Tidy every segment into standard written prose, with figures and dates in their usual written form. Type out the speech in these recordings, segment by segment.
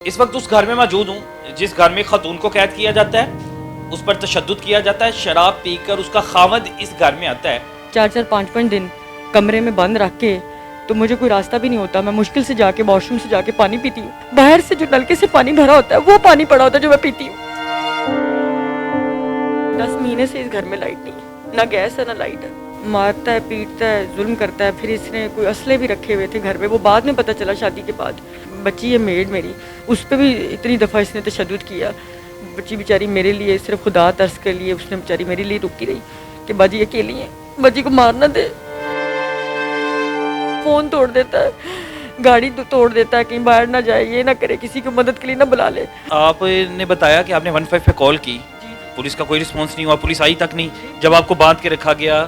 اس وقت اس گھر میں موجود ہوں جس گھر میں خاتون کو قید کیا جاتا ہے، اس پر تشدد کیا جاتا ہے، شراب پی کر اس کا خاوند اس گھر میں آتا ہے۔ 4-5 دن کمرے میں بند رکھ کے تو مجھے کوئی راستہ بھی نہیں ہوتا، میں مشکل سے جا کے واش روم سے جا کے پانی پیتی ہوں، باہر سے جو نلکے سے پانی بھرا ہوتا ہے وہ پانی پڑا ہوتا ہے جو میں پیتی ہوں۔ 10 مہینے سے اس گھر میں لائٹ نہیں ہے، نہ گیس ہے نہ لائٹ ہے، مارتا ہے پیٹتا ہے ظلم کرتا ہے، پھر اس نے کوئی اسلحے بھی رکھے ہوئے تھے گھر میں، وہ بعد میں پتہ چلا شادی کے بعد۔ بچی ہے میڈ میری، اس پہ بھی اتنی دفعہ اس نے تشدد کیا، بچی بیچاری میرے لیے صرف خدا ترس کے لیے اس نے بیچاری میرے لیے رکی رہی کہ باجی اکیلی ہے، باجی کو مار نہ دے، فون توڑ دیتا ہے، گاڑی توڑ دیتا ہے، کہیں باہر نہ جائے، یہ نہ کرے، کسی کو مدد کے لیے نہ بلا لے۔ آپ نے بتایا کہ آپ نے 15 پہ کال کی، پولیس کا کوئی رسپانس نہیں ہوا، پولیس آئی تک نہیں جب آپ کو باندھ کے رکھا گیا؟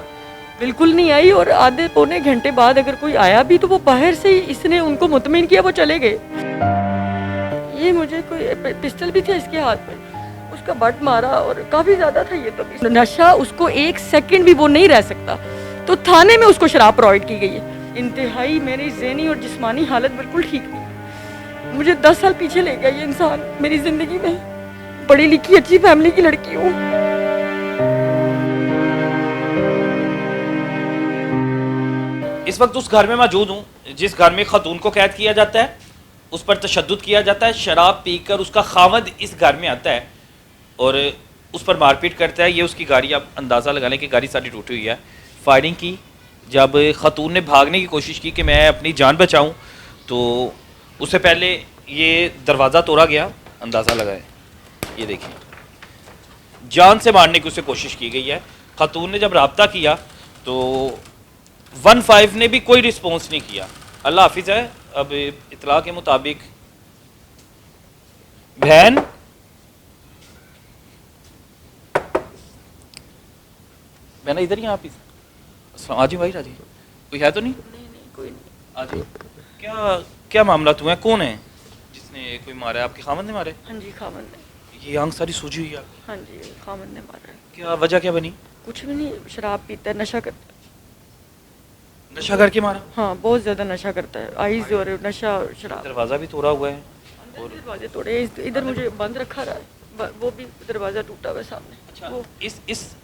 بالکل نہیں آئی، اور آدھے پونے گھنٹے بعد اگر کوئی آیا بھی تو وہ باہر سے ہی اس نے ان کو مطمئن کیا، وہ چلے گئے۔ یہ مجھے کوئی پسٹل بھی تھا اس کے ہاتھ میں، اس کا بٹ مارا اور کافی زیادہ تھا یہ تو بھی۔ نشہ اس کو 1 سیکنڈ بھی وہ نہیں رہ سکتا، تو تھانے میں اس کو شراب پرووائڈ کی گئی ہے۔ انتہائی میری ذہنی اور جسمانی حالت بالکل ٹھیک نہیں، مجھے 10 سال پیچھے لے گیا یہ انسان میری زندگی میں۔ پڑھی لکھی اچھی فیملی کی لڑکی ہوں۔ اس وقت اس گھر میں موجود ہوں جس گھر میں خاتون کو قید کیا جاتا ہے، اس پر تشدد کیا جاتا ہے، شراب پی کر اس کا خاوند اس گھر میں آتا ہے اور اس پر مار پیٹ کرتا ہے۔ یہ اس کی گاڑی، آپ اندازہ لگا لیں کہ گاڑی ساری ٹوٹی ہوئی ہے۔ فائرنگ کی، جب خاتون نے بھاگنے کی کوشش کی کہ میں اپنی جان بچاؤں تو اس سے پہلے یہ دروازہ توڑا گیا، اندازہ لگائیں، یہ دیکھیں، جان سے مارنے کی اسے کوشش کی گئی ہے۔ خاتون نے جب رابطہ کیا تو 15 نے بھی کوئی رسپانس نہیں کیا۔ اللہ حافظ ہے۔ اب اطلاع کے مطابق بہن بہن ادھر ہی، آپ السلام، آجی بھائی، راجی کوئی ہے تو نہیں؟ نہیں کوئی نہیں۔ آجی، کیا معاملات ہوئے ہیں؟ کون ہے جس نے کوئی مارا ہے؟ آپ کے خاوند نے مارے؟ ہاں جی خامن نے۔ یہ آنکھ ساری سوجی ہوئی ہے آپ کی، ہاں جی خامن نے مارا ہے۔ کیا وجہ کیا بنی؟ کچھ بھی نہیں، شراب پیتا ہے، نشہ کرتا ہے۔ نشہ کر کے مارا؟ ہاں بہت زیادہ نشہ کرتا ہے، آئیز اور نشہ شراب۔ دروازہ بھی توڑا ہوا ہے اور دروازے توڑے، ادھر مجھے بند رکھا رہا ہے، وہ بھی دروازہ ٹوٹا ہوا ہے سامنے۔ وہ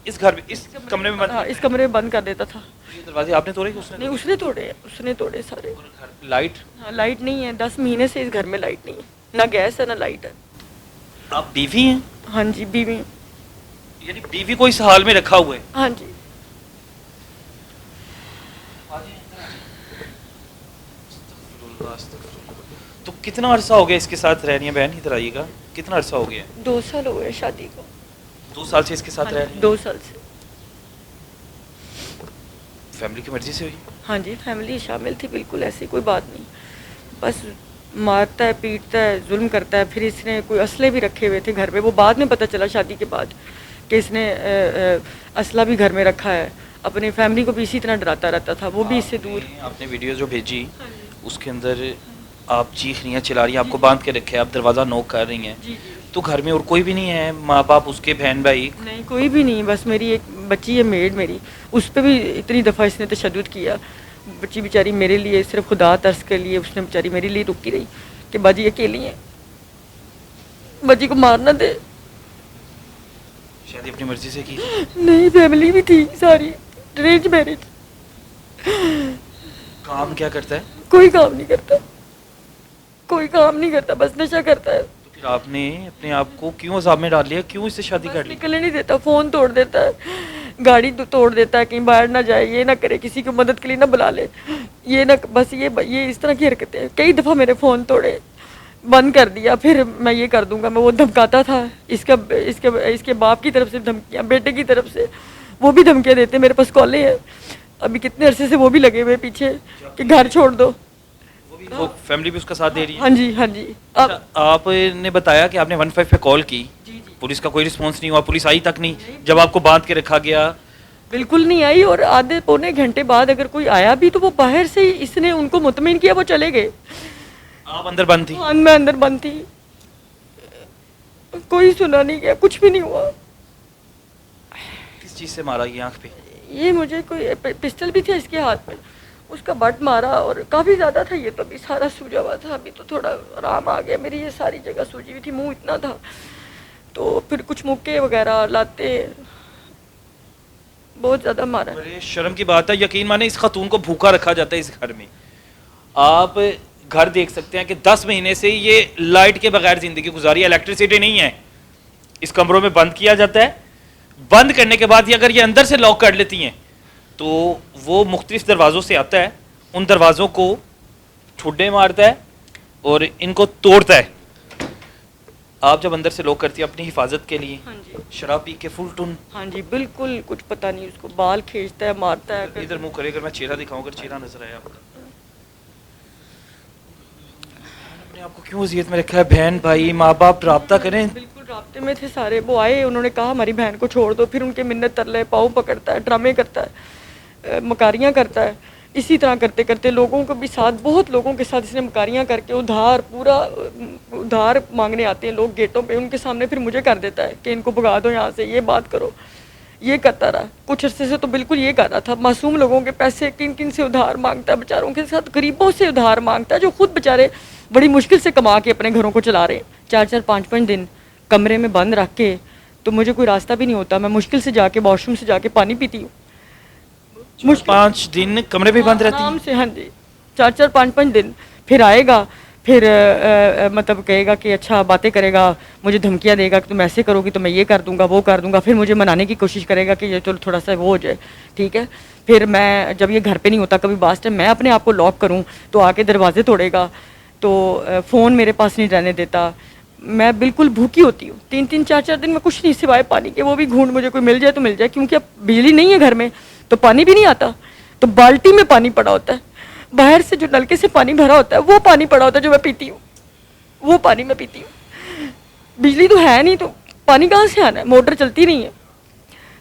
اس گھر میں، اس کمرے میں بند؟ ہاں، اس کمرے میں بند کر دیتا تھا۔ یہ دروازے آپ نے توڑے کہ اس نے؟ نہیں اس نے توڑے، اس نے توڑے سارے۔ لائٹ؟ ہاں لائٹ نہیں ہے، 10 مہینے سے اس گھر میں لائٹ نہیں ہے، نہ گیس ہے نہ لائٹ ہے۔ آپ بیوی ہیں؟ ہاں جی بیوی۔ یعنی بیوی کو اس حال میں رکھا ہوا ہے؟ ہاں جی۔ تو کتنا عرصہ ہو گیا اس کے ساتھ رہ رہی ہیں بہن؟ ادھر آئیے گا، کتنا عرصہ ہو گیا؟ 2 سال ہو گئے شادی کو۔ 2 سال سے اس کے ساتھ رہ رہی ہیں؟ 2 سال سے۔ فیملی کی مرضی سے ہوئی؟ ہاں جی فیملی شامل تھی، بالکل ایسی کوئی بات نہیں، بس مارتا ہے پیٹتا ہے ظلم کرتا ہے، پھر اس نے کوئی اسلحے بھی رکھے ہوئے تھے گھر میں، وہ بعد میں پتہ چلا شادی کے بعد کہ اس نے اسلحہ بھی گھر میں رکھا ہے، اپنی فیملی کو بھی اسی طرح ڈراتا رہتا تھا، وہ بھی اس سے دور۔ آپ نے ویڈیو جو بھیجی اس کے اندر آپ چیخ رہی ہیں، چلا رہی ہیں، آپ کو باندھ کے رکھے، آپ دروازہ نوک کر رہی ہیں، جی تو گھر میں اور کوئی بھی نہیں ہے؟ ماں باپ، اس کے بہن بھائی؟ نہیں کوئی بھی نہیں، بس میری ایک بچی ہے میڈ میری، اس پہ بھی اتنی دفعہ اس نے تشدد کیا، بچی بیچاری میرے لیے صرف خدا ترس کے لیے اس نے بیچاری میرے لیے رکی رہی کہ باجی اکیلی ہے، باجی کو مار نہ دے۔ شادی اپنی مرضی سے کی؟ نہیں فیملی بھی تھی ساری، ارینج میرج۔ کام کیا کرتا ہے؟ کوئی کام نہیں کرتا، کوئی کام نہیں کرتا، بس نشہ کرتا ہے۔ تو پھر آپ نے اپنے آپ کو کیوں عذاب میں ڈال لیا؟ کیوں اس سے شادی کر لی؟ نکلنے نہیں دیتا، فون توڑ دیتا ہے، گاڑی توڑ دیتا ہے، کہیں باہر نہ جائے، یہ نہ کرے، کسی کو مدد کے لیے نہ بلا لے، یہ نہ، بس یہ اس طرح کی حرکتیں۔ کئی دفعہ میرے فون توڑے، بند کر دیا، پھر میں یہ کر دوں گا، میں وہ دھمکاتا تھا، اس کے باپ کی طرف سے دھمکیاں، بیٹے کی طرف سے وہ بھی دھمکیاں دیتے، میرے پاس کالیں ہیں ابھی کتنے عرصے سے، وہ بھی لگے ہوئے پیچھے کہ گھر چھوڑ دو۔ وہ فیملی بھی اس کا ساتھ دے رہی ہے؟ ہاں جی ہاں جی۔ آپ نے بتایا کہ آپ نے 15 پہ کال کی، پولیس کا کوئی رسپانس نہیں ہوا، پولیس آئی تک نہیں جب آپ کو باندھ کے رکھا گیا؟ بالکل نہیں آئی، اور آدھے پونے گھنٹے بعد اگر کوئی آیا بھی تو وہ باہر سے ہی اس نے ان کو مطمئن کیا، وہ چلے گئے۔ آپ اندر بند تھی؟ ہاں میں اندر بند تھی، کوئی سنا نہیں گیا، کچھ بھی نہیں ہوا۔ کس چیز سے مارا یہ آنکھ پہ؟ یہ مجھے کوئی پسٹل بھی تھا اس کے ہاتھ میں، اس کا بٹ مارا اور کافی زیادہ تھا یہ تو ابھی سارا سوجا ہوا تھا, ابھی تو تھوڑا آرام آ گیا. میری یہ ساری جگہ سوجی ہوئی تھی, منہ اتنا تھا. تو پھر کچھ مکے وغیرہ لاتے, بہت زیادہ مارا. بڑے شرم کی بات ہے, یقین مانے اس خاتون کو بھوکا رکھا جاتا ہے اس گھر میں. آپ گھر دیکھ سکتے ہیں کہ 10 مہینے سے یہ لائٹ کے بغیر زندگی گزاری, الیکٹریسٹی نہیں ہے. اس کمروں میں بند کیا جاتا ہے, بند کرنے کے بعد یہ اگر یہ اندر سے لاک کر لیتی ہیں تو وہ مختلف دروازوں سے آتا ہے, ان دروازوں کو ٹھڈے مارتا ہے اور ان کو توڑتا ہے. آپ جب اندر سے لاک کرتی ہیں اپنی حفاظت کے لیے, ہاں جی, شراب پی کے فل ٹن, ہاں جی, بالکل کچھ پتہ نہیں, اس کو بال کھینچتا ہے, مارتا ہے. ادھر منہ کرے, اگر میں چہرہ دکھاؤں, اگر چہرہ نظر آیا آپ کا. اپنے آپ کو کیوں اذیت میں رکھا ہے؟ بہن بھائی ماں باپ رابطہ کریں. بالکل رابطے میں تھے سارے. وہ آئے, انہوں نے کہا ہماری بہن کو چھوڑ دو, پھر ان کے منت ترلے, پاؤں پکڑتا ہے, ڈرامے کرتا ہے, مکاریاں کرتا ہے. اسی طرح کرتے کرتے لوگوں کو بھی ساتھ, بہت لوگوں کے ساتھ اس نے مکاریاں کر کے ادھار, پورا ادھار مانگنے آتے ہیں لوگ گیٹوں پہ, ان کے سامنے پھر مجھے کر دیتا ہے کہ ان کو بھگا دو یہاں سے, یہ بات کرو. یہ کرتا رہا کچھ عرصے سے, تو بالکل یہ کر رہا تھا. معصوم لوگوں کے پیسے کن کن سے ادھار مانگتا ہے, بیچاروں کے ساتھ غریبوں سے ادھار مانگتا ہے, جو خود بیچارے بڑی مشکل سے کما کے اپنے گھروں کو چلا رہے ہیں. 4 5 دن کمرے میں بند رکھ کے, تو مجھے کوئی راستہ بھی نہیں ہوتا, میں مشکل سے جا کے واش روم سے جا کے پانی پیتی ہوں. 5 دن کمرے پہ بند رہتی آرام سے, ہاں جی, 4 5 دن. پھر آئے گا, پھر مطلب کہے گا کہ اچھا باتیں کرے گا, مجھے دھمکیاں دے گا کہ تم ایسے کرو گی تو میں یہ کر دوں گا, وہ کر دوں گا. پھر مجھے منانے کی کوشش کرے گا کہ یہ چلو تھوڑا سا وہ ہو جائے, ٹھیک ہے. پھر میں جب یہ گھر پہ نہیں ہوتا, کبھی بعض ٹائم میں اپنے آپ کو لاک کروں تو آ کے دروازے توڑے گا, تو فون میرے پاس نہیں رہنے دیتا. میں بالکل بھوکی ہوتی ہوں 3 4 دن میں, کچھ نہیں سوائے پانی کے, وہ بھی گھونٹ مجھے کوئی مل جائے تو مل جائے, کیونکہ اب بجلی نہیں ہے گھر میں تو پانی بھی نہیں آتا. تو بالٹی میں پانی پڑا ہوتا ہے, باہر سے جو نلکے سے پانی بھرا ہوتا ہے وہ پانی پڑا ہوتا ہے جو میں پیتی ہوں, وہ پانی میں پیتی ہوں. بجلی تو ہے نہیں, تو پانی کہاں سے آنا ہے, موٹر چلتی نہیں ہے.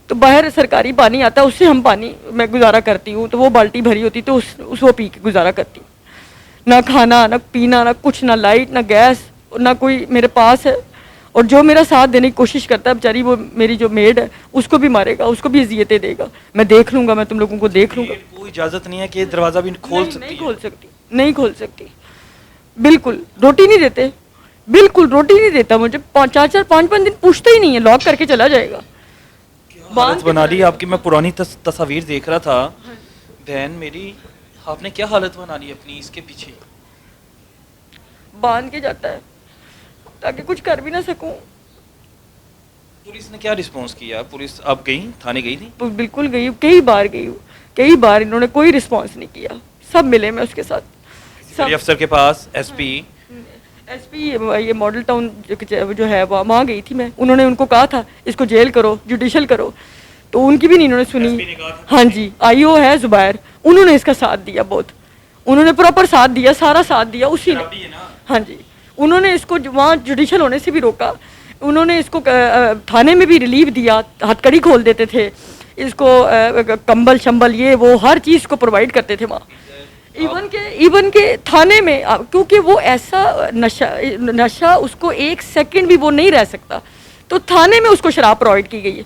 تو باہر سرکاری پانی آتا ہے, اس سے ہم پانی میں گزارا کرتی ہوں. تو وہ بالٹی بھری ہوتی تو اس وہ پی کے گزارا کرتی ہوں. نہ کھانا, نہ پینا, نہ کچھ, نہ لائٹ, نہ گیس, نہ کوئی میرے پاس ہے. اور جو میرا ساتھ دینے کی کوشش کرتا ہے بیچاری, وہ میری جو میڈ ہے, اس کو بھی مارے گا, اس کو بھی اذیتیں دے گا. میں دیکھ لوں گا, میں تم لوگوں کو دیکھ لوں گا. کوئی اجازت نہیں ہے کہ دروازہ بھی کھول سکتی نہیں کھول سکتی, نہیں کھول سکتی. بالکل روٹی نہیں دیتے, بالکل روٹی نہیں دیتا مجھے. 4 5 دن پوچھتا ہی نہیں ہے, لاک کر کے چلا جائے گا. حالت بنا لی آپ کی. میں پرانی تصاویر دیکھ رہا تھا, بہن میری, آپ نے کیا حالت بنا لی اپنی اس کے پیچھے. باندھ کے جاتا ہے تاکہ کچھ کر بھی نہ سکوں. پولیس نے کیا رسپانس کیا؟ پولیس آپ گئی, تھانے گئی تھی؟ بالکل گئی ہوں, کئی بار گئی ہوں, کئی بار. انہوں نے کوئی رسپانس نہیں کیا. سب ملے میں اس کے ساتھ, سب افسر کے پاس, ایس پی یہ ماڈل ٹاؤن جو ہے وہاں گئی تھی میں. انہوں نے ان کو کہا تھا اس کو جیل کرو, جوڈیشل کرو, تو ان کی بھی نہیں انہوں نے سنی. ہاں جی, آئی او ہے زبیر, انہوں نے اس کا ساتھ دیا بہت, انہوں نے پراپر ساتھ دیا, سارا ساتھ دیا اسی نے. ہاں جی, انہوں نے اس کو وہاں جوڈیشل ہونے سے بھی روکا. انہوں نے اس کو تھانے میں بھی ریلیف دیا, ہتھ کڑی کھول دیتے تھے اس کو, کمبل شمبل یہ وہ ہر چیز کو پرووائڈ کرتے تھے وہاں. ایون کہ تھانے میں, کیونکہ وہ ایسا نشہ اس کو 1 سیکنڈ بھی وہ نہیں رہ سکتا, تو تھانے میں اس کو شراب پرووائڈ کی گئی ہے.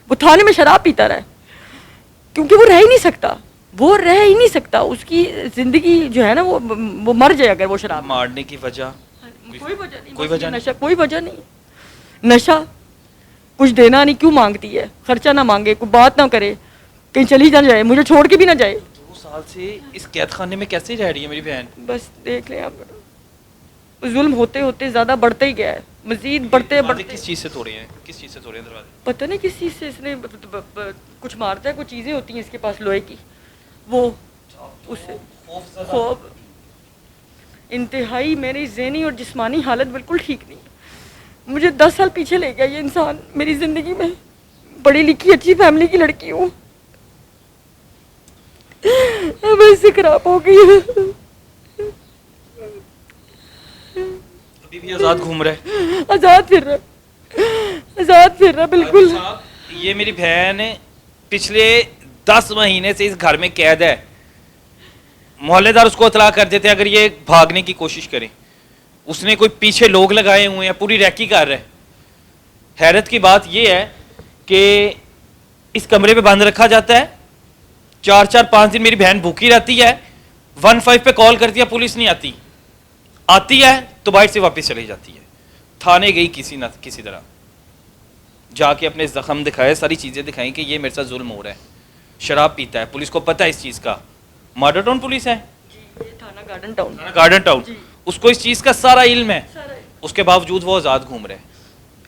وہ تھانے میں شراب پیتا رہا, کیونکہ وہ رہ ہی نہیں سکتا, وہ رہ ہی نہیں سکتا. اس کی زندگی جو ہے نا وہ مر جائے اگر وہ شراب. مارنے کی وجہ کوئی وجہ نہیں, کوئی وجہ نشہ, کوئی وجہ نہیں. نشہ کچھ دینا نہیں, کیوں مانگتی ہے, خرچہ نہ مانگے, کوئی بات نہ کرے, کہیں چلی نہ جائے, مجھے چھوڑ کے بھی نہ جائے. 2 سال سے اس قید خانے میں کیسے رہ رہی ہے میری بہن؟ بس دیکھ لیں آپ, ظلم ہوتے ہوتے زیادہ بڑھتا ہی گیا ہے, مزید بڑھتے بڑھتے. کس چیز سے توڑے ہیں, کس چیز سے توڑے ہیں دروازے؟ پتہ نہیں کس چیز سے اس نے کچھ مارتا ہے, کچھ چیزیں ہوتی ہیں اس کے پاس لوہے کی, وہ اس سے خوف انتہائی. میری ذہنی اور جسمانی حالت بالکل ٹھیک نہیں. مجھے 10 سال پیچھے لے گیا یہ انسان میری زندگی میں. پڑھی لکھی اچھی فیملی کی لڑکی ہوں, اب ایسے خراب ہو گئی. ابھی بھی آزاد گھوم رہا ہے, آزاد پھر رہا, آزاد پھر رہا بالکل. یہ میری بہن پچھلے 10 مہینے سے اس گھر میں قید ہے. محلے دار اس کو اطلاع کر دیتے ہیں اگر یہ بھاگنے کی کوشش کریں. اس نے کوئی پیچھے لوگ لگائے ہوئے ہیں, پوری ریکی کر رہے ہیں. حیرت کی بات یہ ہے کہ اس کمرے پہ بند رکھا جاتا ہے, 4 4 5 دن میری بہن بھوکی رہتی ہے, 15 پہ کال کر دیا, پولیس نہیں آتی, آتی ہے تو باہر سے واپس چلی جاتی ہے. تھانے گئی کسی نہ کسی طرح, جا کے اپنے زخم دکھائے, ساری چیزیں دکھائیں کہ یہ میرے ساتھ ظلم ہو رہا ہے. شراب پیتا ہے, پولیس کو پتہ ہے اس چیز کا, ماڈر ٹاؤن پولیس ہے, یہ تھانہ گارڈن ٹاؤن. گارڈن ٹاؤن, اس کو اس چیز کا سارا علم ہے, سارا اس کے باوجود وہ آزاد گھوم رہے ہیں.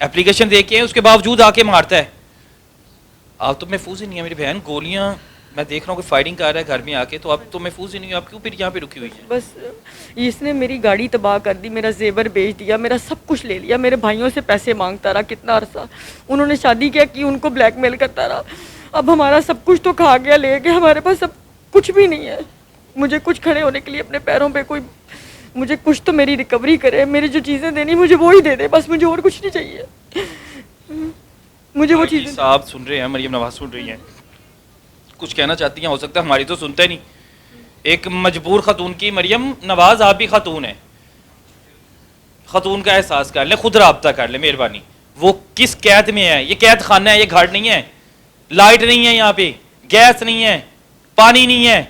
اپلیکیشن دے کے اس کے باوجود آ کے مارتا ہے. آپ تو محفوظ ہی نہیں ہے میری بہن, گولیاں میں دیکھ رہا ہوں کہ فائرنگ کر رہا ہے گھر میں آ کے, تو آپ تو محفوظ ہی نہیں ہو, آپ کیوں پھر یہاں پہ رکی ہوئی ہیں؟ بس اس نے میری گاڑی تباہ کر دی, میرا زیور بیچ دیا, میرا سب کچھ لے لیا, میرے بھائیوں سے پیسے مانگتا رہا کتنا عرصہ, انہوں نے شادی کیا کی, ان کو بلیک میل کرتا رہا. اب ہمارا سب کچھ تو کھا گیا لے کے, ہمارے پاس اب کچھ بھی نہیں ہے. مجھے کچھ کھڑے ہونے کے لیے اپنے پیروں پہ کوئی, مجھے کچھ تو میری ریکوری کرے, میری جو چیزیں دینی مجھے وہی دے دے, بس مجھے اور کچھ نہیں چاہیے. مجھے وہ چیزیں. صاحب سن رہے ہیں, مریم نواز سن رہی ہیں, کچھ کہنا چاہتی ہیں, ہو سکتا ہے ہماری تو سنتے نہیں. ایک مجبور خاتون کی, مریم نواز آپ بھی خاتون ہیں, خاتون کا احساس کر لیں, خود رابطہ کر لیں مہربانی. وہ کس قید میں ہے؟ یہ قید خانہ ہے, یہ گھر نہیں ہے. لائٹ نہیں ہے یہاں پہ, گیس نہیں ہے, پانی نہیں ہے,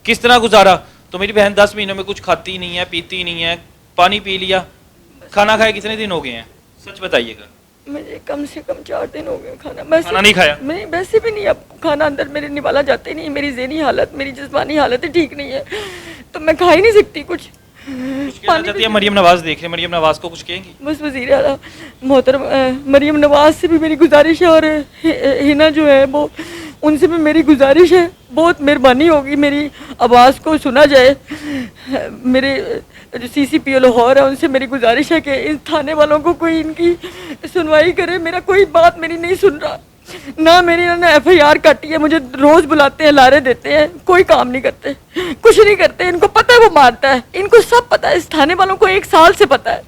کس طرح گزارا؟ تو میری بہن 10 مہینوں میں کچھ کھاتی نہیں ہے, پیتی نہیں ہے, پانی پی لیا, کھانا کھائے کتنے دن ہو گئے ہیں سچ بتائیے گا؟ مجھے کم سے کم 4 دن ہو گئے کھانا نہیں کھایا. میں ویسے بھی نہیں, اب کھانا اندر میرے نوالا جاتے نہیں, میری ذہنی حالت, میری جسمانی حالت ٹھیک نہیں ہے, تو میں کھا ہی نہیں سکتی کچھ. کہنا چاہتی ہے مریم نواز دیکھ رہے, مریم نواز کو کچھ کہیں گی؟ بس وزیر اعلیٰ محترم مریم نواز سے بھی میری گزارش ہے, اور ہنا جو ہے وہ, ان سے بھی میری گزارش ہے, بہت مہربانی ہوگی میری آواز کو سنا جائے. میرے جو CCPO لاہور ہے ان سے میری گزارش ہے کہ ان تھانے والوں کو کوئی ان کی سنوائی کرے. میرا کوئی بات میری نہیں سن رہا, نہ میری انہوں نے FIR کاٹی ہے, مجھے روز بلاتے ہیں, لارے دیتے ہیں, کوئی کام نہیں کرتے, کچھ نہیں کرتے. ان کو پتہ ہے وہ مارتا ہے, ان کو سب پتہ ہے, اس تھانے والوں کو 1 سال سے پتہ ہے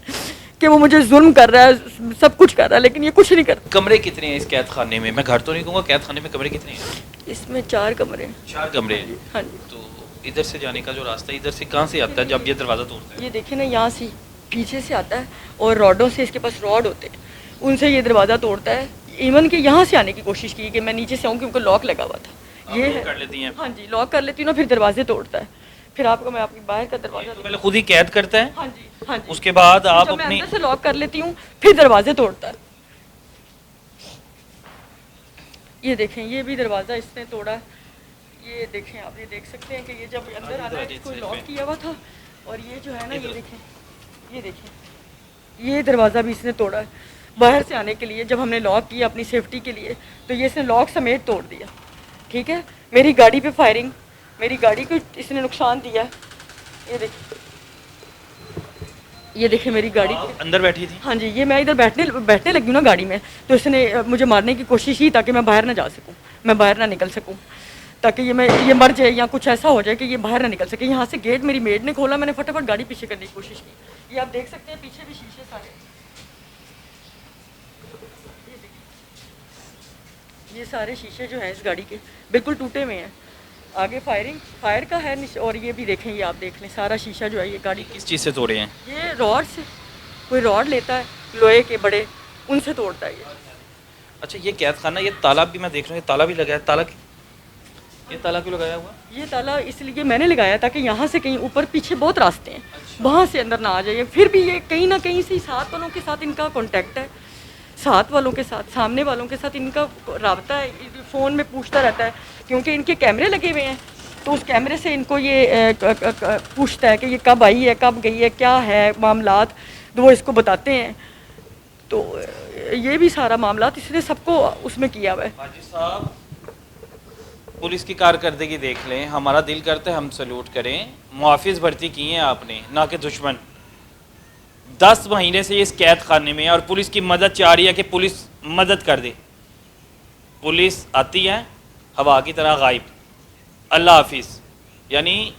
کہ وہ مجھے ظلم کر رہا ہے, سب کچھ کر رہا ہے, لیکن یہ کچھ نہیں کرتا. کمرے کتنے ہیں اس قید خانے میں؟ میں گھر تو نہیں کہوں گا, قید خانے میں کمرے کتنے ہیں؟ اس میں 4 کمرے ہیں. 4 کمرے ہیں. ہاں جی. تو ادھر سے جانے کا جو راستہ ہے, ادھر سے کہاں سے آتا ہے جب یہ دروازہ توڑتا ہے؟ یہ دیکھیں نا, یہاں سے پیچھے سے آتا ہے, اور راڈوں سے, اس کے پاس راڈ ہوتے ہیں, ان سے یہ دروازہ توڑتا ہے. ایون کہ یہاں سے آنے کی کوشش کی کہ میں نیچے سے آؤں, کیونکہ لاک لگا ہوا تھا. یہ کر لیتی ہیں؟ ہاں جی, لاک کر لیتی ہوں نا, پھر دروازے توڑتا ہے. پھر آپ کو میں آپ کی باہر کا دروازہ, تو پہلے خود ہی قید کرتا ہے, ہاں جی ہاں جی, اس کے بعد آپ جب میں اپنی اندر سے لاک کر لیتی ہوں پھر دروازے توڑتا ہے. یہ دیکھیں, یہ بھی دروازہ اس نے توڑا. یہ دیکھیں, آپ یہ دیکھ سکتے ہیں کہ یہ جب اندر آنا ہے اس کو لاک کیا ہوا تھا, اور یہ جو ہے نا, یہ دیکھیں, یہ دیکھیں, یہ دروازہ بھی اس نے توڑا ہے باہر سے آنے کے لیے. جب ہم نے لاک کیا اپنی سیفٹی کے لیے, تو یہ اس نے لاک سمیت توڑ دیا. ٹھیک ہے, میری گاڑی پہ فائرنگ, میری گاڑی کو اس نے نقصان دیا. یہ دیکھیں, یہ دیکھیں میری گاڑی اندر بیٹھی تھی. ہاں جی, یہ میں ادھر بیٹھنے لگی ہوں نا گاڑی میں, تو اس نے مجھے مارنے کی کوشش کی تاکہ میں باہر نہ جا سکوں, میں باہر نہ نکل سکوں, تاکہ یہ مر جائے یا کچھ ایسا ہو جائے کہ یہ باہر نہ نکل سکے. یہاں سے گیٹ میری میڈ نے کھولا, میں نے فٹافٹ گاڑی پیچھے کرنے کی کوشش کی. یہ آپ دیکھ سکتے ہیں پیچھے بھی شیشے سارے, یہ سارے شیشے جو ہیں اس گاڑی کے بالکل ٹوٹے ہوئے ہیں. آگے فائر کا ہے, اور یہ بھی دیکھیں, یہ آپ دیکھ لیں, سارا شیشہ جو ہے یہ گاڑی کس چیز سے توڑے ہیں؟ یہ راڈ سے, کوئی راڈ لیتا ہے لوہے کے بڑے, ان سے توڑتا ہے یہ. اچھا, یہ قید خانہ, یہ تالا بھی میں دیکھ رہا ہوں, یہ تالا بھی لگا ہے. تالا یہ تالا کیوں لگایا ہوا؟ یہ تالا اس لیے میں نے لگایا تاکہ یہاں سے کہیں اوپر پیچھے بہت راستے ہیں, وہاں سے اندر نہ آ جائے. پھر بھی یہ کہیں نہ کہیں سے ساتھ والوں کے ساتھ ان کا کانٹیکٹ ہے, ساتھ والوں کے ساتھ, سامنے والوں کے ساتھ ان کا رابطہ ہے. فون میں پوچھتا رہتا ہے, کیونکہ ان کے کیمرے لگے ہوئے ہیں, تو اس کیمرے سے ان کو یہ پوچھتا ہے کہ یہ کب آئی ہے, کب گئی ہے, کیا ہے معاملات, تو وہ اس کو بتاتے ہیں. تو یہ بھی سارا معاملات اس نے سب کو اس میں کیا ہوا ہے. حاجی صاحب, پولیس کی کارکردگی دیکھ لیں, ہمارا دل کرتا ہے ہم سلوٹ کریں. محافظ بھرتی کی ہیں آپ نے, نہ کہ دشمن. 10 مہینے سے یہ اس قید خانے میں ہے, اور پولیس کی مدد چاہ رہی ہے کہ پولیس مدد کر دے. پولیس آتی ہے ہوا کی طرح غائب, اللہ حافظ. یعنی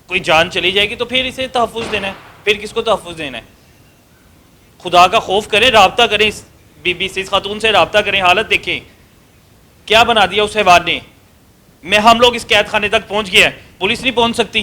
کوئی جان چلی جائے گی تو پھر اسے تحفظ دینا ہے, پھر کس کو تحفظ دینا ہے؟ خدا کا خوف کریں, رابطہ کریں, اس بی سی خاتون سے رابطہ کریں. حالت دیکھیں کیا بنا دیا اس حیوان نے. ہم لوگ اس قید خانے تک پہنچ گئے ہیں, پولیس نہیں پہنچ سکتی.